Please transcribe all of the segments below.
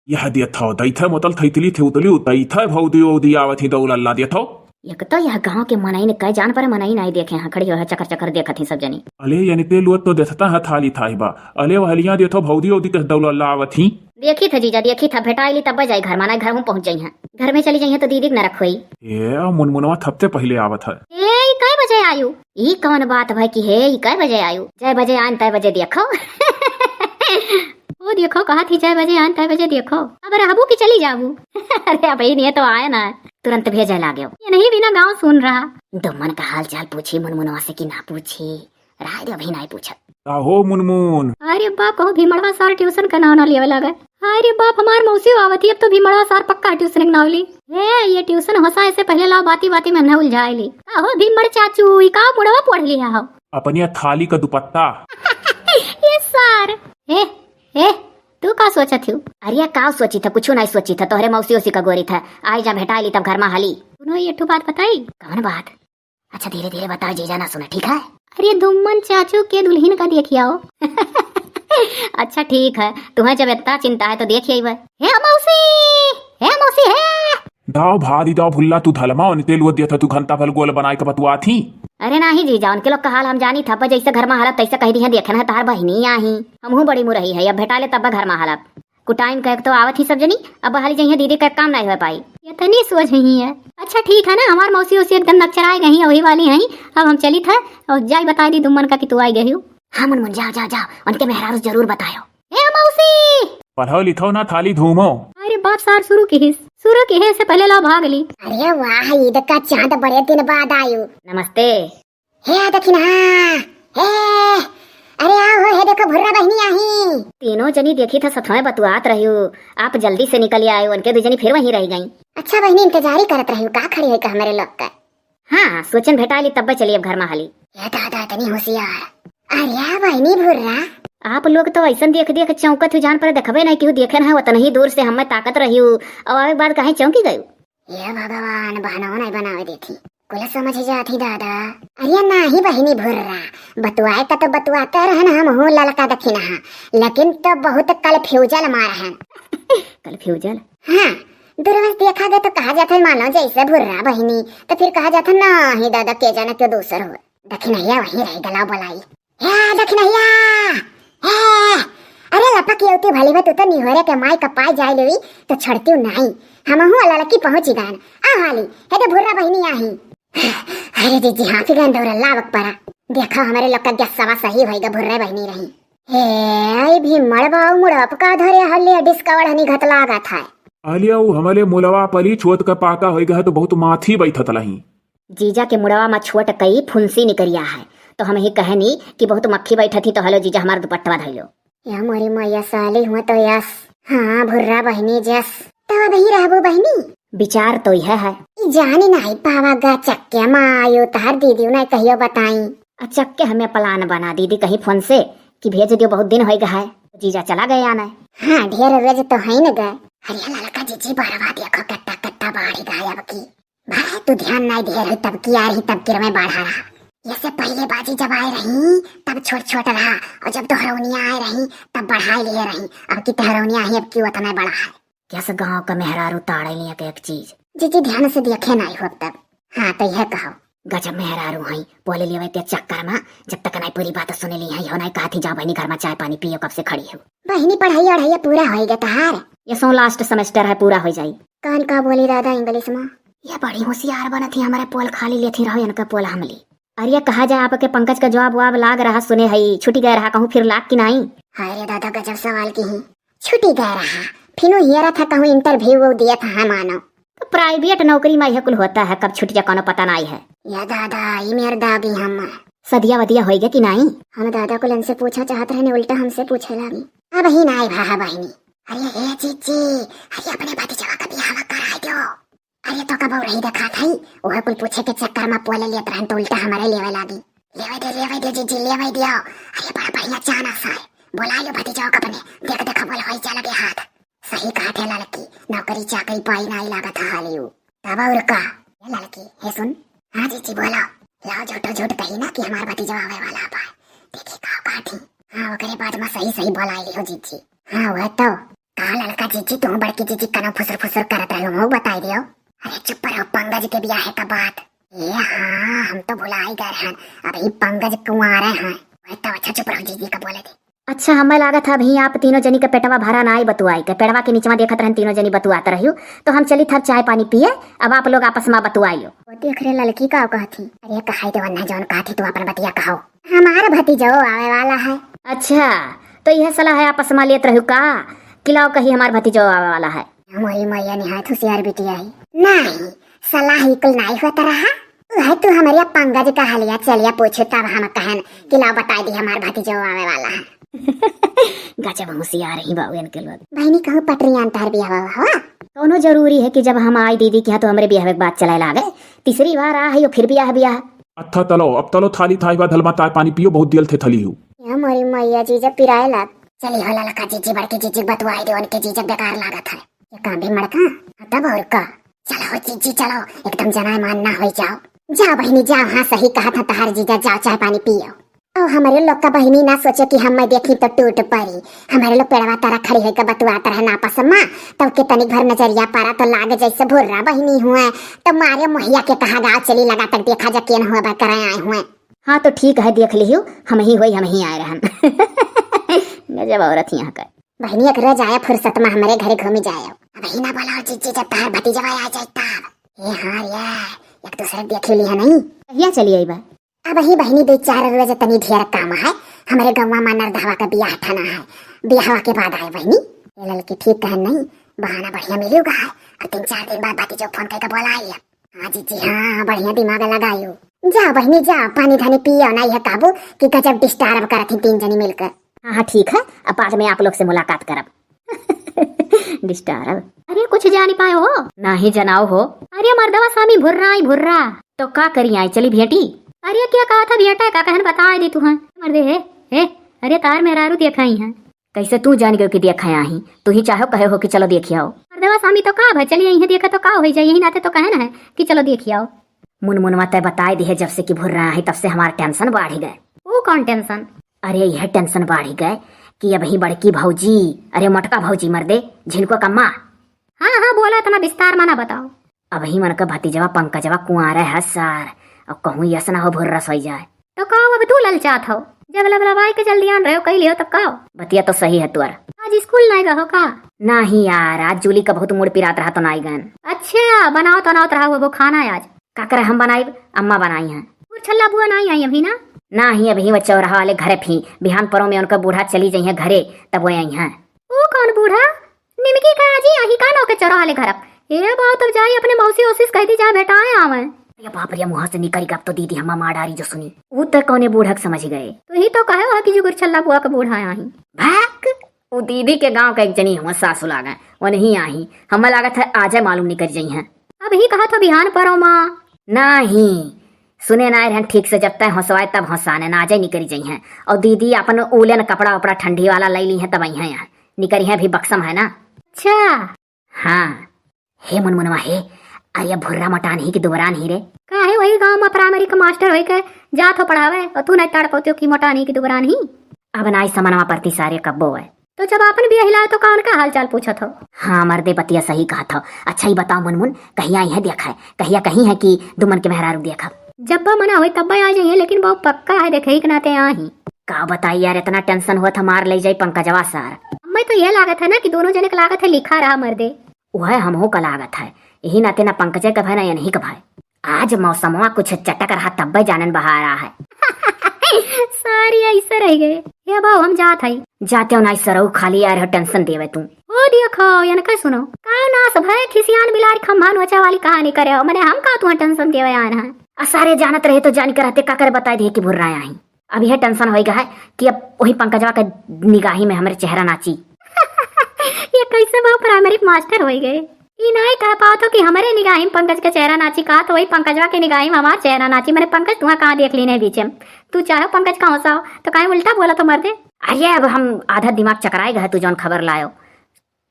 यह देथो दैथे मोतल थैतली थे उतली उतैथे भौदी औदी आवथी दौलल्ला देथो। एक तो यह गांव के मनाई ने कह जान पर मनाई नहीं देखे हैं खड़ी हो चक्कर चक्कर देखत ही सब जनी। अले यानी ते लुअत तो देथता है थाली थाईबा अले वहलियां देथो भौदी औदी ते दौलल्ला आवथी। देखी था जीजा देखी था भेटाइली तब जाई घर माना घर में पहुंच जाई हैं घर में चली जाई हैं तो दीदी न रखोई। ए मुनमुनवा थपते पहले आवत है। ए ई कै बजे आयु ई कौन बात भाई की है ई कै बजे आयु जय बजे आन तय बजे देखो वो देखो कहा थी जय बजे आन तय बजे देखो अब रहबू की चली जाबू अरे भाई नहीं तो आए ना तुरंत भेजे लागे ये नहीं बिना गाँव सुन रहा। दुम्मन का हाल चाल पूछी मुनमुनवा से की ना पूछी राय दो भी नहीं पूछत। हो मुनमुन अरे बाप कहूँ भीमड़वा सार ट्यूशन का नाव ना लिया लगा। अरे बाप हमार मौसी आवती अब तो भीमड़वा सार पक्का ट्यूशन नाव ली है ये ट्यूशन होसा ऐसे पहले लाओ बाती बाती में न उलझाए ली हो भीमड़ चाचू ई का मुड़वा पढ़ लिया हो अपनी थाली का दुपट्टा ये सार ए तू का सोचा थी? अरे का सोची था कुछ नहीं सोची था तोहरे मौसी उसी का गोरी था आई जा भेटा ली तब घर में हाली तूने ये ठू बात बताई कौन बात? अच्छा धीरे धीरे बताओ जीजा ना सुना ठीक है। अरे दुम्मन चाचू के दुल्हन का देखिए आओ अच्छा ठीक है तुम्हें जब इतना चिंता है तो देखिए हे मौसी है दाव भारी दाव भुल्ला तू धलमा उनते लुअत देथा तू घंटा भल गोल बनाए के बतुआ थी। अरे नहीं जीजा उनके लोग का हाल हम जानी था जैसे घर में हालत तैसे कह दी है देखना है तार बहनी आही हमहू बड़ी मुरही है अब भेटा ले तब घर में हालत कुटाइम कह तो आवत ही सब जनी अब हाली जाइए दीदी का काम नहीं हो पाई ये तो नहीं सोच ही है। अच्छा ठीक है ना हमार मौसी उसी एकदम नक्चर आए गई वही वाली है अब हम चली था और जाई बता दी दुम्मन का कि तू आई गई हो। हाँ मुनमुन जाओ उनके मेहरारू जरूर बतायो। ए मौसी पढ़ो लिखो ना थाली धूमो। अरे बाप सार शुरू की है से पहले ला भाग ली। अरे वाह ईद का चांद बड़े दिन बाद आयु। नमस्ते हे दखिना हे अरे आओ हे देखो भुर्रा बहनी आही। तीनों जनी देखी था सथवे बतुआत रही आप जल्दी से निकल आये उनके दो जनी फिर वहीं रह गई। अच्छा बहनी इंतजारी करत रही का खड़ी है का हमारे लोग का। हाँ सोचन भेटा ली तब चलिए अब घर में हाली। ये दादा इतनी होशियार। अरे बहनी भुर्रा आप लोग तो ऐसा देख देख चौंकत जान पर देखबे नहीं क्यों देखे ना उतना ही दूर से हमें ताकत रही और एक बार कहीं चौंकी गई। ये भगवान बहनों नहीं बनावे देती कुल समझ जाती दादा। अरे नहीं बहनी भुर्रा बतुआए का तो बतुआते रहन हम हो ललका दखिना लेकिन तो बहुत कन्फ्यूजन मार है कन्फ्यूजन। हाँ दुर्वस देखा गया तो कहा जाता है मानो जैसे भुर्रा बहनी तो फिर कहा जाता ना ही दादा के जाना क्यों दूसर हो दखिनैया वही रही गला बोलाई दखिनैया अरे लपक येती भली तू तो निहोरे के माई का पाई जाए लेवी तो छड़ती नहीं हमहू लड़की पहुंची गन आ हाली हे तो भुर्रा बहनी आही। अरे दीदी हाँ फिर गंदौरा लावक परा देखो हमारे लोग का गस्सा सही होएगा भुर्रा बहनी रही हे भी मड़बाऊ मुड़प का धरे हल्ले डिस्कवर हनी घत लागा था आलिया हमारे मुलवा पली छोट का पाका होएगा तो बहुत माथी बैठत लही। जीजा के मुड़वा में छोट कई फुंसी निकरिया है तो हम ही कहनी कि बहुत मक्खी बैठा थी तो हलो जीजा हमारा दुपट्टा धैलो या मोरी मैया साली हुआ तो यस। हाँ भुर्रा बहनी जस तो वही रहबो बहनी विचार तो यह है जानी नहीं पावागा चक्के मायो तार दीदी ने कहियो बताई चक्के हमें प्लान बना दीदी कहीं फोन से कि भेज दियो बहुत दिन हो गया है जीजा चला गया ना। हाँ ढेर रोज तो है न गए। अरे लड़का जीजी बरवा देखो कट्टा कट्टा बाढ़ी गायब की भाई तू ध्यान नहीं दे रही तब की आ रही तब की मैं बढ़ा रहा इससे पहले बाजी जब आए रही तब छोट रहा और जब दोहरौनिया आए रही तब बढ़ाई लिए रही अब की तहरौनिया ही अब क्यों उतना बड़ा है कैसे गाँव का मेहरारू ताड़े लिया के एक चीज जी ध्यान से देखे नहीं हो तब। हाँ तो यह कहो गजब मेहरारू है बोले लिए ते चक्कर में जब तक नहीं पूरी बात सुने ली है नहीं कहा थी जाओ बहनी घर में चाय पानी पियो कब से खड़ी हो बहनी पढ़ाई अढ़ाई पूरा होएगा तहार ये सो लास्ट सेमेस्टर है पूरा हो जाये। कौन का बोली दादा इंग्लिश में ये बड़ी होशियार बना थी हमारे पोल खाली लेती रहो इनका पोल हमली। अरे कहा जाए आपके पंकज का जवाब वाब लाग रहा सुने है छुट्टी गए रहा कहूँ फिर लाग की नहीं। अरे दादा गजब सवाल की ही छुट्टी गए रहा फिर हियरा था कहूँ इंटरव्यू वो दिया था है मानो तो प्राइवेट नौकरी में यह कुल होता है कब छुट्टियां कोनो पता नहीं है। या दादा ये मेरे दादी हम सदिया वदिया होएगा कि नहीं हम दादा को से पूछा चाहते रहने उल्टा हमसे पूछे लगी अब ही नहीं भा बहनी। अरे ए जीजी अरे अपने भतीजा का बियाह करा दो। अरे तो कब रही देखा था वह कुल पूछे के चक्कर में पोले लिए तरह तो उल्टा हमारे लेवे लगी लेवे दे जीजी लेवे दियो। अरे बड़ा बढ़िया चांस है बोला लो भतीजा को अपने देख देखा बोल हो जा लगे हाथ सही कहा थे लड़की नौकरी चाकरी पाई नहीं लगा था हाली तब और का ये लड़की है सुन। हाँ जीजी बोलो लाओ झूठ कही ना कि हमारा भतीजा आवे वाला बा देखी का काठी। हाँ ओकरे बाद में सही बोला लियो जीजी। हाँ वह तो का लड़का जीजी तुम बड़की जीजी कनो फुसर फुसर करत रहो हो बताई दियो। अरे चुप रहो, पंकज के ब्याह का बात। ए हाँ हम तो भुला ही गए हैं, अभी पंकज कुंवारे हैं। तो अच्छा चुप रहो, जीजी का बोले थे। अच्छा हमें लागत है अभी आप तीनों जनी के पेटवा भरा ना आई बतुआई के पेड़वा के नीचवा देखत रहन तीनों जनी बतुआत रहियो, तो हम चली था चाय पानी पिए। अब आप लोग आपस में बतुआइयो। वो देख रहे लड़की का कहती। अरे कहाई तो वन्ना जौन कहती तू अपन बतिया कहो। हमारा भतीजो आवे वाला है। अच्छा तो यह सलाह है आपस में लेत रहियो का किलाओ कही हमार भतीजो आवे वाला है। मोरी मैया निहायत होशियार बेटी आई। नहीं सलाह ही कुल नहीं होता रहा। वह तू हमारे पंकज का हलिया चलिया पूछो तब हम कहन कि ला बता दी हमार भतीजो आवे वाला है। गजब होशियार ही बाबू इनके लोग। बहनी कहूँ पटरी अंतर भी हो दोनों जरूरी है कि जब हम आई दीदी के यहाँ तो हमारे ब्याह के बात चलाए लागे। तीसरी बार आ है फिर ब्याह। अच्छा तलो अब तलो थाली थाई बा धलमा ताय पानी पियो, बहुत दिल थे थली हूँ। मोरी मैया जीजा पिराए लग चली हो लड़का जीजी बड़की जीजी बतवाई दे उनके जीजा बेकार लागत है। ये काम भी मड़का तब और का। चलो जीजी चलो एकदम जना मान ना हो जाओ। जाओ बहनी जाओ, हाँ सही कहा था तहार जीजा, जाओ चाय पानी पियो। और हमारे लोग का बहनी ना सोचे कि हम मैं देखी तो टूट पड़ी। हमारे लोग पेड़वा तारा खड़ी है का बतुआता रहे ना पसमा तब के तनिक भर नजरिया पारा तो लागे जैसे भुर्रा बहनी हुए तो मारे मोहिया के कहा गाँव चली लगा तक देखा जा केन हुआ बा कराए आए हुए। हाँ तो ठीक है देख लियो, हम ही आए रहन। गजब औरत यहाँ का। बहनी एक रोज आया फुर्सत में हमारे घर घूमी जाए। अब ही ना बोला जीजी जब तार भतीजा आ जाए तब। ये हाँ यार एक दूसरे देख ली है नहीं। कहिया चली आई बा? अब ही बहनी दो चार रोज तनी ढेर काम है। हमारे गाँव में नरधवा का ब्याह ठाना है। ब्याह के बाद आए बहनी। ये लड़की ठीक कह नहीं, बहाना बढ़िया मिलूगा है। और 3-4 दिन बाद भतीजो फोन करके बोला आई। हाँ जीजी हाँ बढ़िया दिमाग लगायो। जाओ बहनी जाओ, पानी धानी पियो ना यह काबू कि गजब डिस्टर्ब करत थी 3 जनी मिलकर। हाँ ठीक है, अब बाद में आप लोग से मुलाकात करब। डिस्टर्ब अरे कुछ जानी पाए हो ना ही जनाओ हो। अरे मर्दवा स्वामी भुर्रा तो का करी आई चली भेटी। अरे क्या कहा था बेटा का कहन बता दी तू है मर्दे हे अरे तार मेहरारू देखाई है। कैसे तू जान गयो कि देखाया ही, तू ही चाहो कहे हो कि चलो देखिए आओ। मर्दवा स्वामी तो का भाई चलिए यही देखा तो का हो जाए, यही नाते तो कहना है कि चलो देखिए आओ। मुन मत बताए दी है जब से कि भुर्रा है तब से हमारा टेंशन बढ़ गए। वो कौन टेंशन? अरे यह टेंशन बढ़ गए कि अब ही बड़की भौजी, अरे मटका भौजी मर्दे झिनको का माँ। हाँ बोला इतना विस्तार माना बताओ। अब ही मन का भतीजवा पंकजवा कुंवारा है सर, अब कहूँ यस ना हो भुर्रा सोई जाए तो कहो। अब तू ललचात हो जब लबलबाई के जल्दी आन रहे हो कही लियो तब कहो। बतिया तो सही है तुअर। आज स्कूल नहीं रहो का? नहीं यार आज जूली का बहुत मूड पिरात रहा तो नहीं गन। अच्छा बनाओ तो रहा वो खाना आज का करे हम बनाई, अम्मा बनाई है। छल्ला बुआ नहीं आई अभी ना ही अभी वो चौराहा वाले घरे थी। बिहान परों में उनका बूढ़ा चली जाई है घरे तब वो आई है। वो कौन बूढ़ा? निमकी का जी आही का नो के चौराहा वाले घर। ये बात तब जाई अपने मौसी ओसिस कहती जा बेटा आए आवे। ये बाप रे मुंह से निकल गप तो दीदी हम्मा मार डारी जो सुनी। वो तक कौने बूढ़ा समझ गए। तो ही तो कहे कि जो छल्ला बुआ का बूढ़ा आई भाग। वो दीदी के गांव का एक जनी हुआ सासू लागा वो नहीं आई। हमें लागत है आज मालूम निकल जाई है। अब ही कहा तो बिहान परो माँ नहीं सुने ना रहन ठीक से, जब तक हंसवाए तब हंसाने ना जाए निकरी जाई हैं। और दीदी अपन उलन कपड़ा उपड़ा ठंडी वाला ले ली है तब आई है यहाँ निकरी है भी बक्सम है ना। अच्छा हाँ हे मुनमुनवा हे अरे भुर्रा मटान ही की दुबरान ही रे का है वही गांव में प्राइमरी का मास्टर होई के जा तो पढ़ावे और तू नहीं तड़ पाती की मटान ही की दुबरान ही। अब नाई समनवा परती सारे कब्बो है तो जब आपन भी हिलाए तो कौन का हाल चाल पूछा था। हाँ मर्दे बतिया सही कहा था। अच्छा ही बताओ मुनमुन कहीं आई है देखा है कहिया कहीं है कि दुमन के मेहरारू देखा। जब मना हुई तब आ जाइए लेकिन बहुत पक्का है देखे के नाते आई का बताई यार इतना टेंशन हुआ था मार ले जाई पंकजवा सार। मैं तो यह लागत है ना कि दोनों जने का लागत है लिखा रहा मर्दे वह हमहो का लागत है यही नाते ना पंकज का भाई ना या नहीं का भाई। आज मौसमवा कुछ चटक रहा तब जानन बहा रहा है। सारी ऐसे रह गए ये बाबू हम जात है जाते हो ना सरऊ खाली यार टेंशन देवे तू। ओ देखो या ना सुनो का ना सब है खिसियान बिलार खम्भान वचा वाली कहानी करे हो मैंने हम का तू टेंशन देवे आना है। सारे जानत रहे तो जान कर रहते का कर बता दे कि भुर्रा आई। अब यह टेंशन हो गया है कि अब वही पंकजवा का निगाही में हमारे चेहरा नाची। ये कैसे वो प्राइमरी मास्टर हो गए ये नहीं कह पाओ तो कि हमारे निगाही में पंकज का चेहरा नाची का तो वही पंकजवा के निगाही में हमारा चेहरा नाची। मैंने पंकज तुम्हें कहाँ देख ली नहीं बीच में तू चाहे पंकज कहाँ हो तो कहीं उल्टा बोला तो मर्दे। अरे अब हम आधा दिमाग चकराए गए तू जौन खबर लायो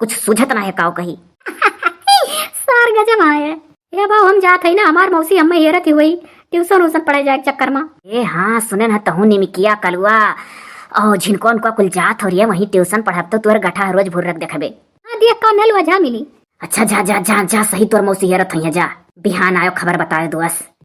कुछ सुझत ना है काओ कही। सार गजब आए ये बाबू हम जात है ना हमार मौसी हमें हेरत हुई ट्यूशन उसन पढ़े जाए चक्कर में। ए हाँ सुने ना तहु निमिकिया कलुआ और झिनको उनको कुल जात हो रही है वही ट्यूशन पढ़ब तो तुअर गठा रोज भूर रख देखबे। कहती काम न लुआ जा मिली। अच्छा जा जा जा जा, सही तोर मौसी हेरत है जा, बिहान आयो खबर बताए दोस।